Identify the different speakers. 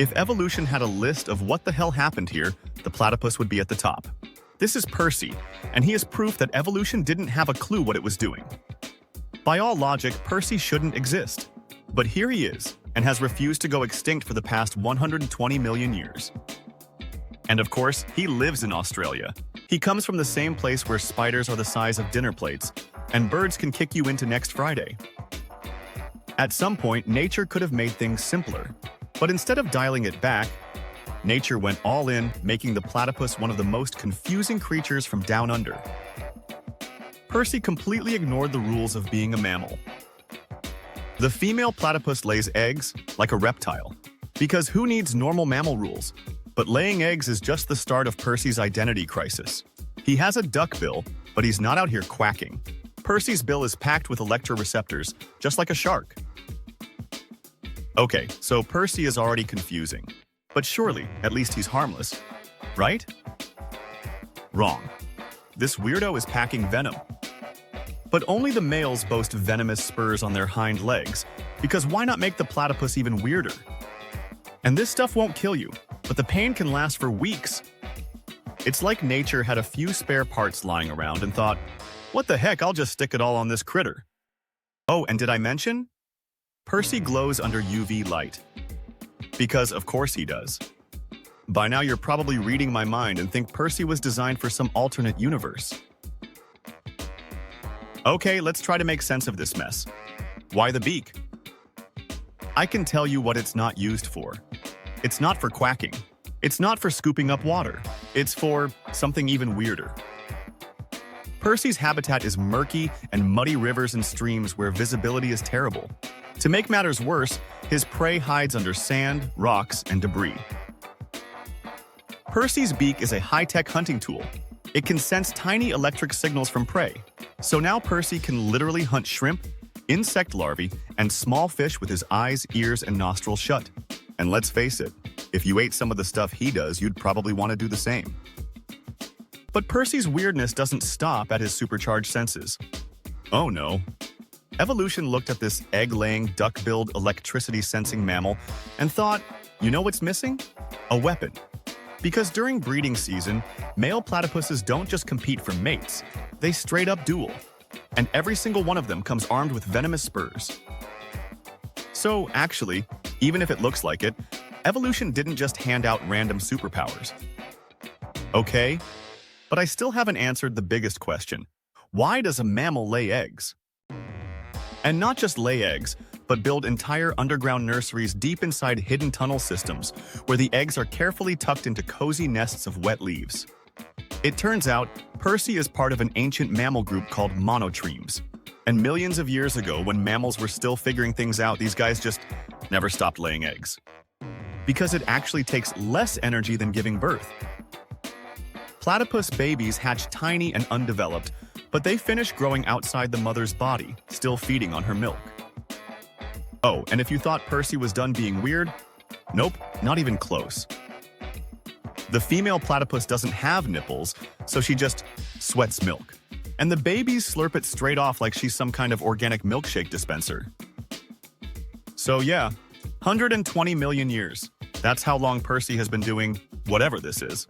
Speaker 1: If evolution had a list of what the hell happened here, the platypus would be at the top. This is Percy, and he is proof that evolution didn't have a clue what it was doing. By all logic, Percy shouldn't exist. But here he is, and has refused to go extinct for the past 120 million years. And of course, he lives in Australia. He comes from the same place where spiders are the size of dinner plates, and birds can kick you into next Friday. At some point, nature could have made things simpler. But instead of dialing it back, nature went all in, making the platypus one of the most confusing creatures from down under. Percy completely ignored the rules of being a mammal. The female platypus lays eggs like a reptile, because who needs normal mammal rules? But laying eggs is just the start of Percy's identity crisis. He has a duck bill, but he's not out here quacking. Percy's bill is packed with electroreceptors, just like a shark. Okay, so Percy is already confusing. But surely, at least he's harmless, right? Wrong. This weirdo is packing venom. But only the males boast venomous spurs on their hind legs, because why not make the platypus even weirder? And this stuff won't kill you, but the pain can last for weeks. It's like nature had a few spare parts lying around and thought, what the heck, I'll just stick it all on this critter. Oh, and did I mention? Percy glows under UV light. Because of course he does. By now you're probably reading my mind and think Percy was designed for some alternate universe. Okay, let's try to make sense of this mess. Why the beak? I can tell you what it's not used for. It's not for quacking. It's not for scooping up water. It's for something even weirder. Percy's habitat is murky and muddy rivers and streams where visibility is terrible. To make matters worse, his prey hides under sand, rocks, and debris. Percy's beak is a high-tech hunting tool. It can sense tiny electric signals from prey. So now Percy can literally hunt shrimp, insect larvae, and small fish with his eyes, ears, and nostrils shut. And let's face it, if you ate some of the stuff he does, you'd probably want to do the same. But Percy's weirdness doesn't stop at his supercharged senses. Oh no. Evolution looked at this egg-laying, duck-billed, electricity-sensing mammal and thought, you know what's missing? A weapon. Because during breeding season, male platypuses don't just compete for mates, they straight up duel. And every single one of them comes armed with venomous spurs. So actually, even if it looks like it, evolution didn't just hand out random superpowers. Okay, but I still haven't answered the biggest question. Why does a mammal lay eggs? And not just lay eggs, but build entire underground nurseries deep inside hidden tunnel systems, where the eggs are carefully tucked into cozy nests of wet leaves. It turns out, Percy is part of an ancient mammal group called monotremes. And millions of years ago, when mammals were still figuring things out, these guys just never stopped laying eggs. Because it actually takes less energy than giving birth. Platypus babies hatch tiny and undeveloped, but they finish growing outside the mother's body, still feeding on her milk. Oh, and if you thought Percy was done being weird, nope, not even close. The female platypus doesn't have nipples, so she just sweats milk. And the babies slurp it straight off like she's some kind of organic milkshake dispenser. So yeah, 120 million years. That's how long Percy has been doing whatever this is.